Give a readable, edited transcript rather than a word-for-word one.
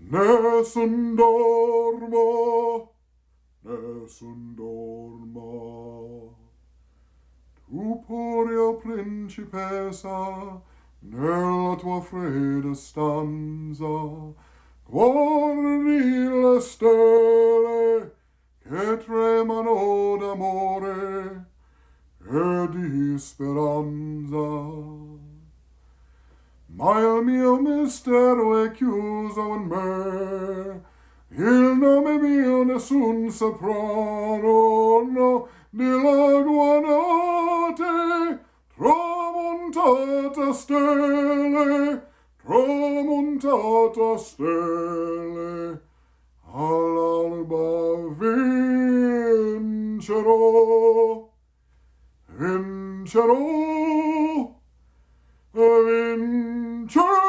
Nessun dormo, nessun dorma. Tu pure, o principessa, nella tua fredda stanza, guardi le stelle che tremano d'amore e di speranza. Ma il mio mistero è chiuso in me, il nome mio nessun saprà, no, di la notte, tramontata stelle, tramontata stelle, all'alba vincerò, vincerò, vincerò.